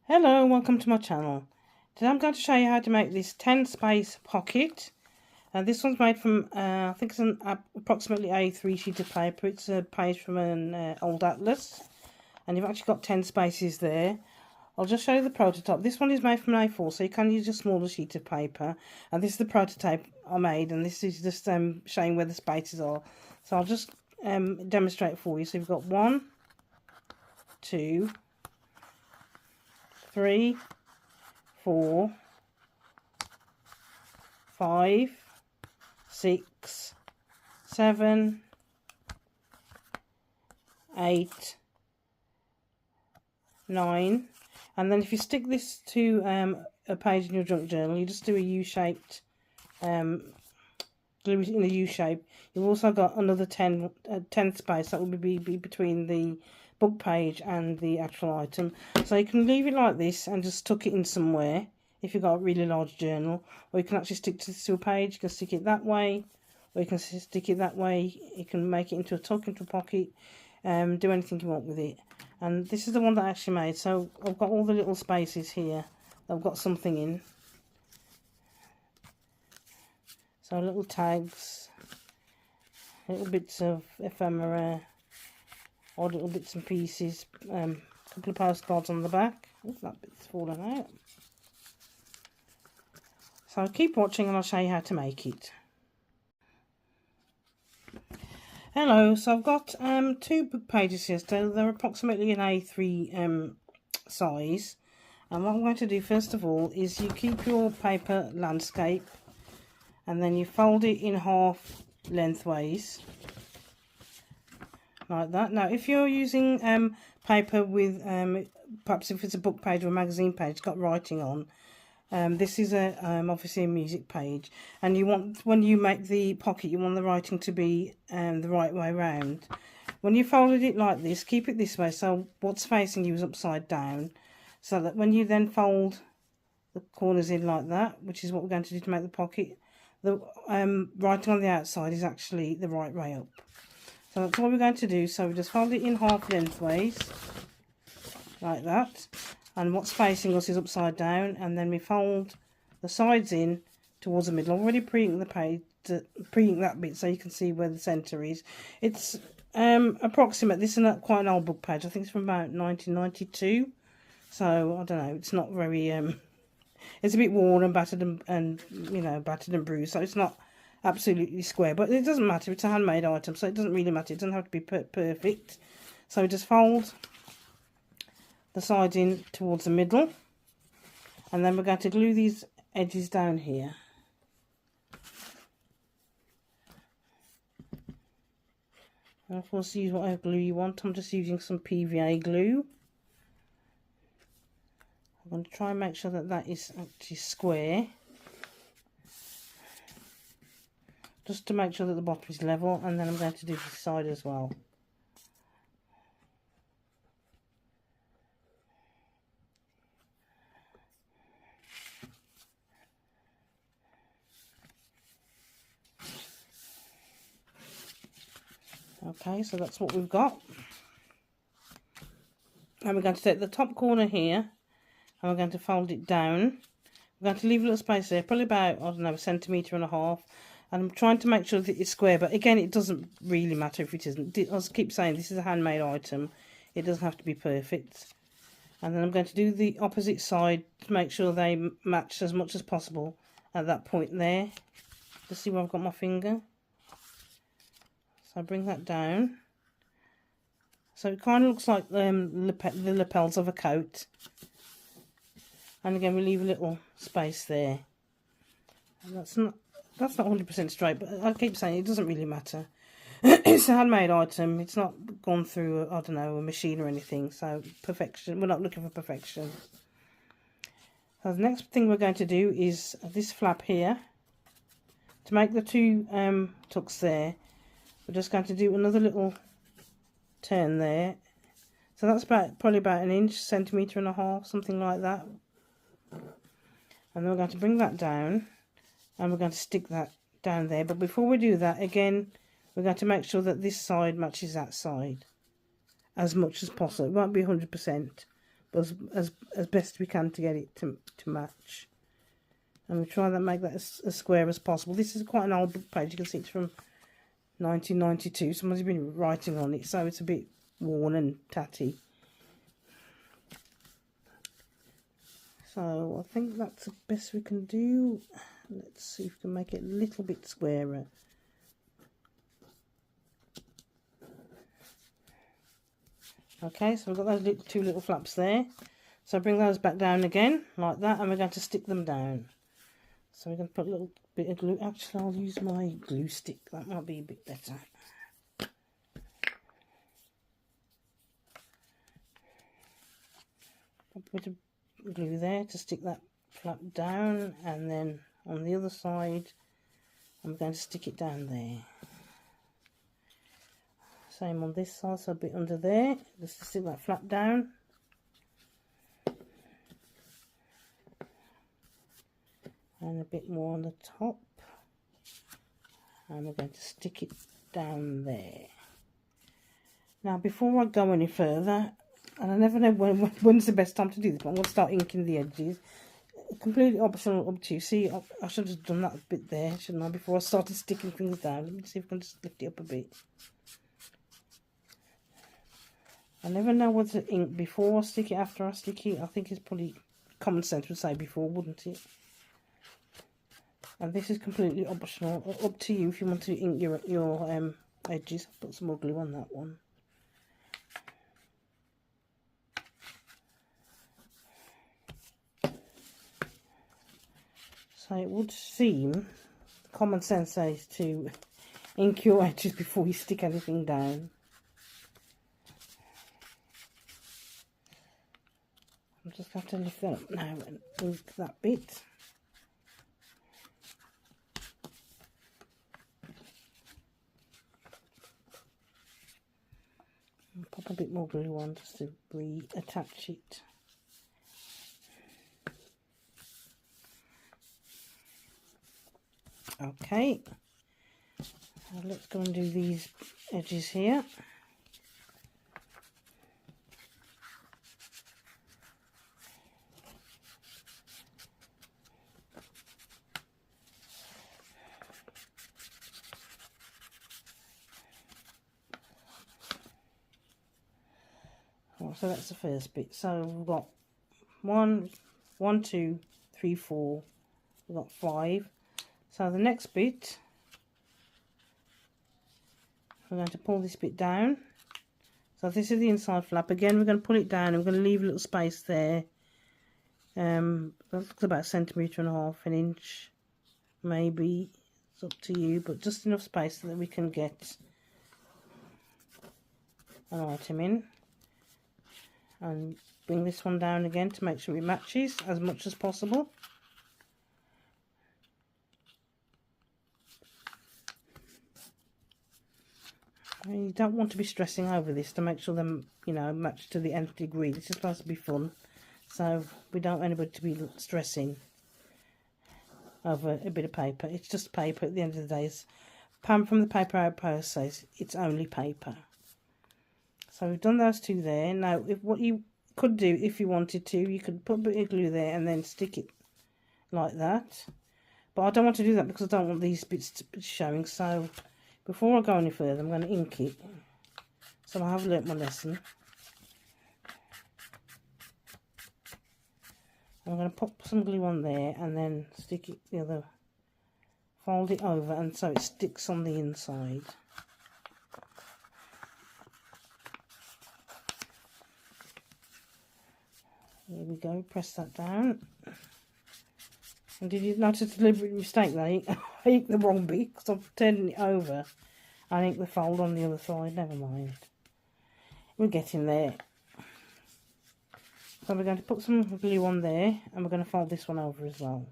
Hello and welcome to my channel. Today I'm going to show you how to make this 10 space pocket. This one's made from, I think it's an approximately A3 sheet of paper. It's a page from an old atlas. And you've actually got 10 spaces there. I'll just show you the prototype. This one is made from A4, so you can use a smaller sheet of paper. And this is the prototype I made, and this is just showing where the spaces are. So I'll just demonstrate for you. So you've got 1, 2, 3, 4, 5, 6, 7, 8, 9, and then if you stick this to a page in your junk journal, you just do a U-shaped glue it in a U shape. You've also got another 10th space that will be between the book page and the actual item. So you can leave it like this and just tuck it in somewhere if you've got a really large journal, or you can actually stick this to a page. You can stick it that way, or you can stick it that way. You can make it into a tuck, into a pocket, do anything you want with it. And this is the one that I actually made. So I've got all the little spaces here that I've got something in. So little tags, little bits of ephemera, or little bits and pieces, a couple of postcards on the back. Oh, that bit's fallen out. So keep watching and I'll show you how to make it. Hello, so I've got 2 book pages here, so they're approximately an A3 size. And what I'm going to do first of all is you keep your paper landscape, and then you fold it in half lengthways like that. Now if you're using paper with perhaps if it's a book page or a magazine page, it's got writing on, this is a obviously a music page, and you want, when you make the pocket, you want the writing to be the right way round. When you folded it like this, keep it this way, so what's facing you is upside down, so that when you then fold the corners in like that, which is what we're going to do to make the pocket, the writing on the outside is actually the right way up. So that's what we're going to do. So we just fold it in half lengthways like that, and what's facing us is upside down, and then we fold the sides in towards the middle. I've already pre-inked the page, pre-inked that bit so you can see where the centre is. It's approximate. This is quite an old book page. I think it's from about 1992, so I don't know, it's not very it's a bit worn and battered and you know, battered and bruised, so it's not absolutely square, but it doesn't matter. It's a handmade item, so it doesn't really matter. It doesn't have to be perfect. So we just fold the sides in towards the middle, and then we're going to glue these edges down here. And of course, use whatever glue you want. I'm just using some PVA glue. I'm going to try and make sure that that is actually square, just to make sure that the bottom is level, and then I'm going to do this side as well. Okay, so that's what we've got. And we're going to take the top corner here, and we're going to fold it down. We're going to leave a little space there, probably about, I don't know, 1.5 centimetres. And I'm trying to make sure that it's square, but again, it doesn't really matter if it isn't. I keep saying this is a handmade item. It doesn't have to be perfect. And then I'm going to do the opposite side to make sure they match as much as possible at that point there. Just see where I've got my finger. So I bring that down. So it kind of looks like the lapels of a coat. And again, we leave a little space there. And that's not 100% straight, but I keep saying it doesn't really matter. It's a handmade item. It's not gone through, I don't know, a machine or anything. So perfection, we're not looking for perfection. So the next thing we're going to do is this flap here. To make the 2 tucks there, we're just going to do another little turn there. So that's probably about 1 inch, 1.5 centimetres, something like that. And then we're going to bring that down, and we're going to stick that down there. But before we do that, again, we're going to make sure that this side matches that side as much as possible. It won't be 100%, as best we can to get it to match. And we try to make that as square as possible. This is quite an old book page. You can see it's from 1992. Somebody's been writing on it, so it's a bit worn and tatty. So I think that's the best we can do. Let's see if we can make it a little bit squarer. Okay, so we've got those two little flaps there. So bring those back down again, like that, and we're going to stick them down. So we're going to put a little bit of glue. Actually, I'll use my glue stick. That might be a bit better. Put a bit of glue there to stick that flap down, and then on the other side, I'm going to stick it down there. Same on this side, so a bit under there, just to stick that flap down. And a bit more on the top. And we're going to stick it down there. Now, before I go any further, and I never know when's the best time to do this, but I'm going to start inking the edges. Completely optional, up to you. See, I should have done that bit there, shouldn't I, before I started sticking things down. Let me see if I can just lift it up a bit. I never know what to ink before I stick it, after I stick it. I think it's probably common sense would say before, wouldn't it? And this is completely optional, up to you if you want to ink your edges. I'll put some more glue on that one. So it would seem common sense says to ink your edges before you stick anything down. I'm just going to lift that up now and ink that bit. And pop a bit more glue on just to reattach it. Okay, now let's go and do these edges here. So that's the first bit. So we've got 1, 2, 3, 4. We've got 5. So the next bit, we're going to pull this bit down. So this is the inside flap. Again, we're going to pull it down and we're going to leave a little space there. That looks about 1.5 centimeters, an inch, maybe. It's up to you, but just enough space so that we can get an item in. And bring this one down again to make sure it matches as much as possible. You don't want to be stressing over this to make sure them, you know, match to the nth degree. This is supposed to be fun, so we don't want anybody to be stressing over a bit of paper. It's just paper at the end of the day. As Pam from the Paper Outpost says, it's only paper. So we've done those two there. Now, what you could do, if you wanted to, you could put a bit of glue there and then stick it like that. But I don't want to do that because I don't want these bits to be showing. So before I go any further, I'm going to ink it. So I have learnt my lesson. I'm going to pop some glue on there and then stick it the other, fold it over, and so it sticks on the inside. There we go, press that down. And did you notice a deliberate mistake there? I inked the wrong bit because I've turned it over. I inked the fold on the other side, never mind. We're getting there. So we're going to put some glue on there and we're going to fold this one over as well.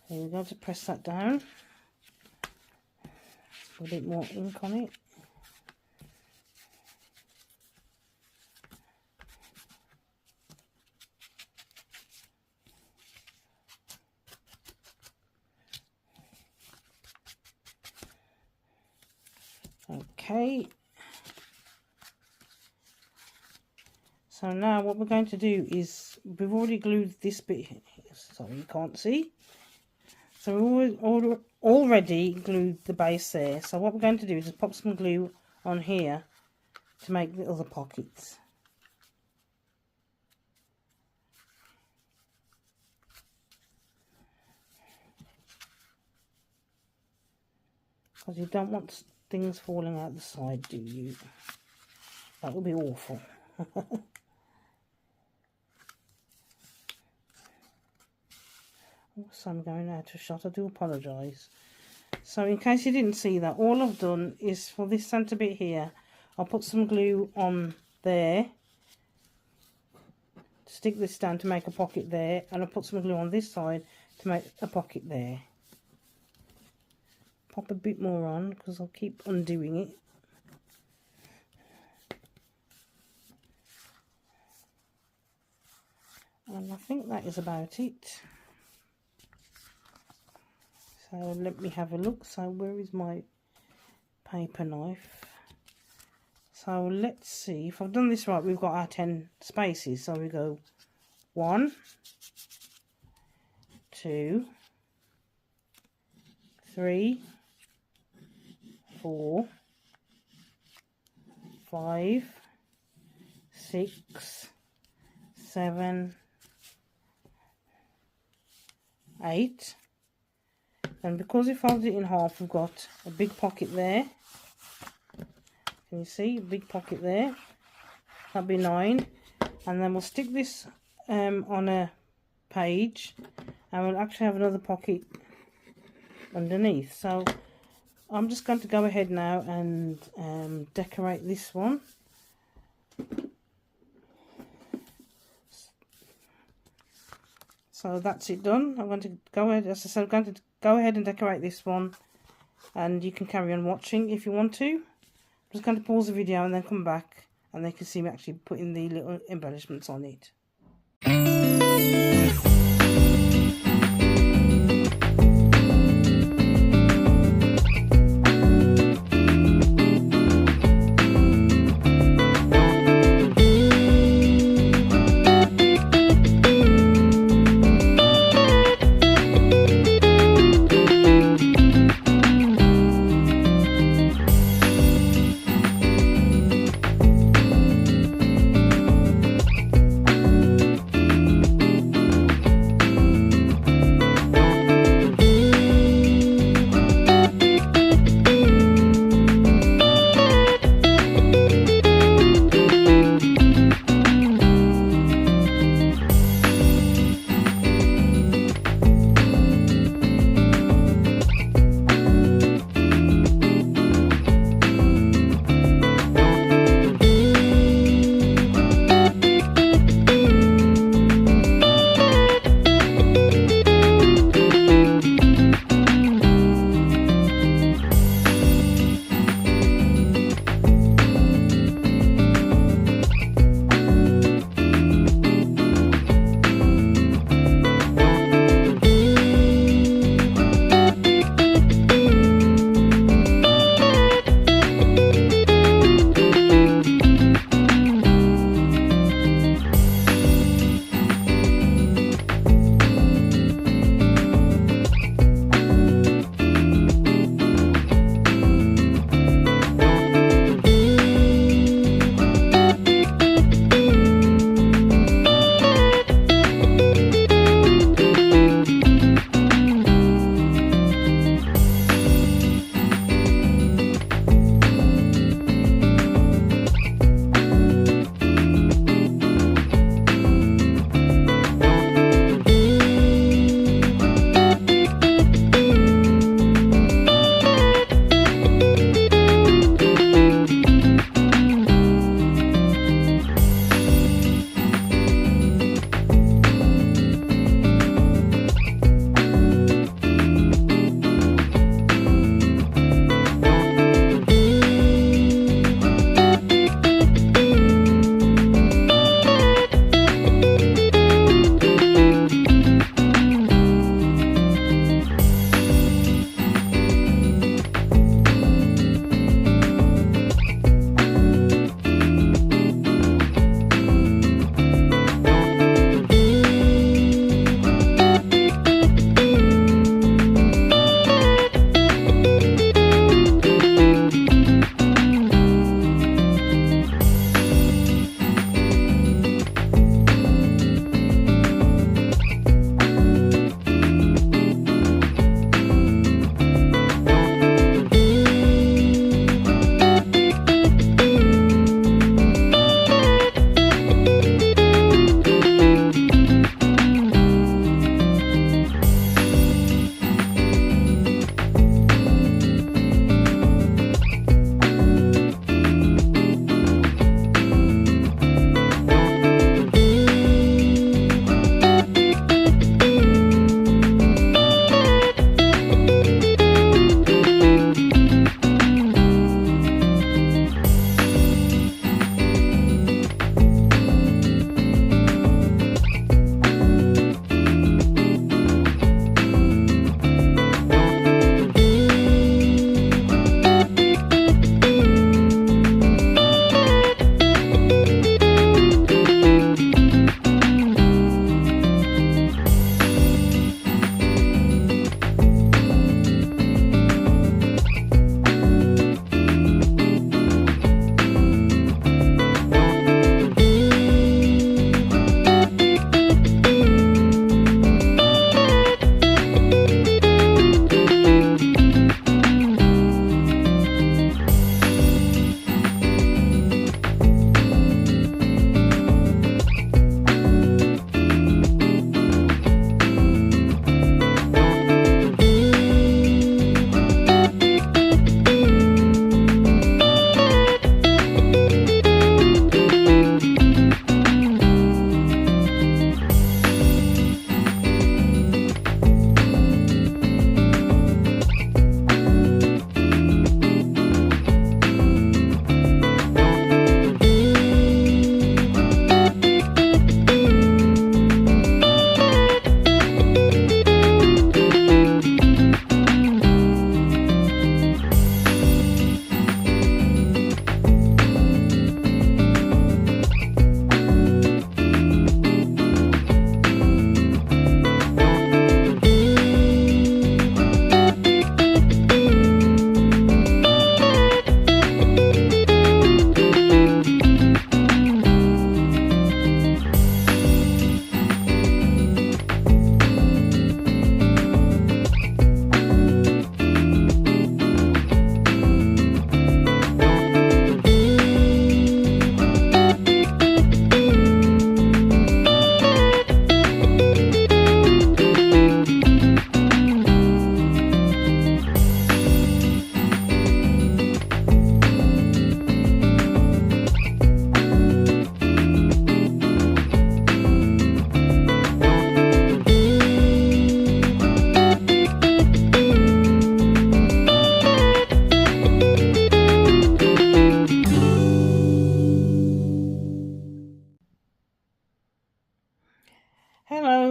There we go, to press that down. Put a bit more ink on it. Okay. So now what we're going to do is, we've already glued this bit, so you can't see. So we've already glued the base there. So what we're going to do is just pop some glue on here to make the other pockets. Because you don't want things falling out the side, do you? That would be awful. So I'm going out of shot, I do apologise. So in case you didn't see that, all I've done is for this centre bit here, I'll put some glue on there, stick this down to make a pocket there, and I'll put some glue on this side to make a pocket there. Pop a bit more on because I'll keep undoing it. And I think that is about it. So let me have a look. So where is my paper knife? So let's see if I've done this right. We've got our 10 spaces. So we go 1, 2, 3, 4, 5, 6, 7, 8. And because we folded it in half, we've got a big pocket there. Can you see? A big pocket there. That'll be 9. And then we'll stick this on a page, and we'll actually have another pocket underneath. So I'm just going to go ahead now and decorate this one. So that's it done. I'm going to go ahead, as I said, I'm going to go ahead and decorate this one, and you can carry on watching if you want to. I'm just going to pause the video and then come back, and they can see me actually putting the little embellishments on it.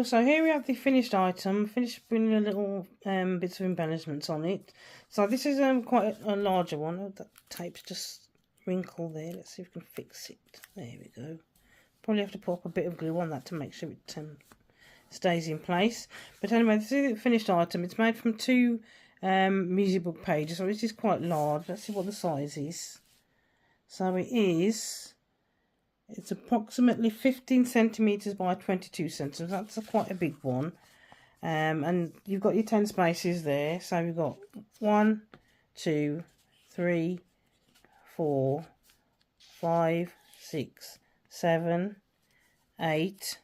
so here we have the finished item. Finished putting a little bits of embellishments on it. So this is quite a larger one. Oh, that tape's just wrinkled there. Let's see if we can fix it. There we go. Probably have to put a bit of glue on that to make sure it stays in place. But anyway, this is the finished item. It's made from 2 music book pages, so it is quite large. Let's see what the size is. So it's approximately 15 centimeters by 22 centimeters. That's quite a big one. And you've got your 10 spaces there. So you've got 1, 2, 3, 4, 5, 6, 7, 8,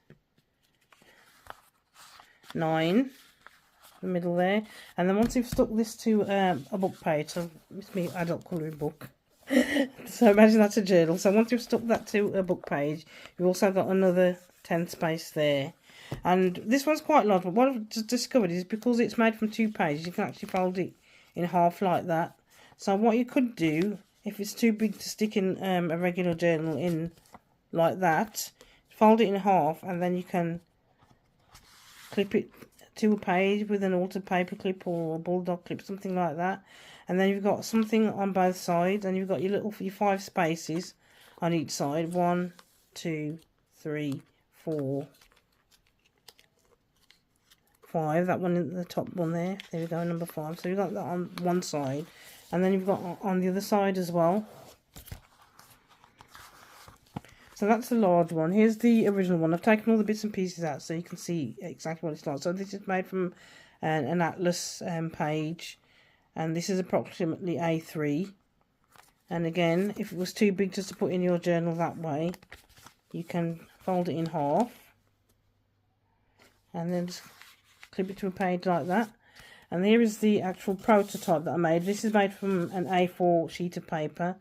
9, the middle there. And then once you've stuck this to a book page, so it's me adult colouring book. So imagine that's a journal. So once you've stuck that to a book page, you've also got another 10 space there. And this one's quite large, but what I've just discovered is because it's made from 2 pages, you can actually fold it in half like that. So what you could do, if it's too big to stick in a regular journal in like that, fold it in half, and then you can clip it to a page with an altered paper clip or a bulldog clip, something like that. And then you've got something on both sides, and you've got your 5 spaces on each side. 1, 2, 3, 4, 5. That one in the top one there. There we go, number 5. So you've got that on one side, and then you've got on the other side as well. So that's the large one. Here's the original one. I've taken all the bits and pieces out so you can see exactly what it's like. So this is made from an atlas page. And this is approximately A3. And again, if it was too big just to put in your journal that way, you can fold it in half. And then just clip it to a page like that. And here is the actual prototype that I made. This is made from an A4 sheet of paper.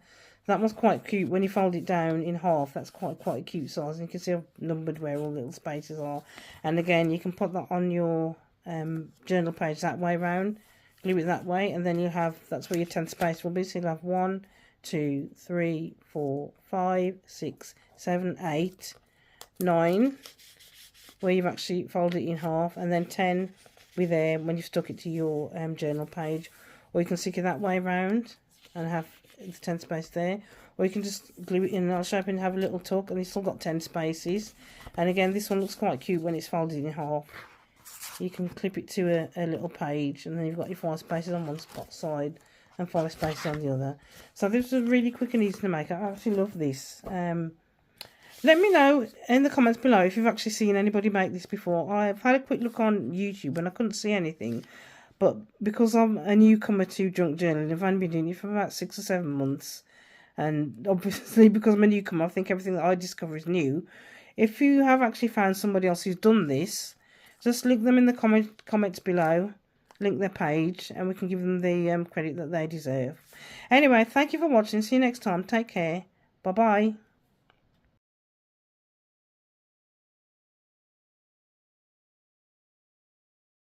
That one's quite cute. When you fold it down in half, that's quite a cute size. And you can see I've numbered where all the little spaces are. And again, you can put that on your journal page that way round. Glue it that way, and then you have, that's where your 10 space will be. So you'll have 1, 2, 3, 4, 5, 6, 7, 8, 9, where you've actually folded it in half, and then 10 will be there when you've stuck it to your journal page. Or you can stick it that way round and have the 10 space there, or you can just glue it in, and I'll show you and have a little tuck, and you've still got 10 spaces. And again, this one looks quite cute when it's folded in half. You can clip it to a little page, and then you've got your 5 spaces on one side and 5 spaces on the other. So this was really quick and easy to make. I actually love this. Let me know in the comments below if you've actually seen anybody make this before. I've had a quick look on YouTube and I couldn't see anything. But because I'm a newcomer to junk journaling, I've only been doing it for about 6 or 7 months. And obviously because I'm a newcomer, I think everything that I discover is new. If you have actually found somebody else who's done this, just link them in the comments below, link their page, and we can give them the credit that they deserve. Anyway, thank you for watching. See you next time. Take care. Bye-bye.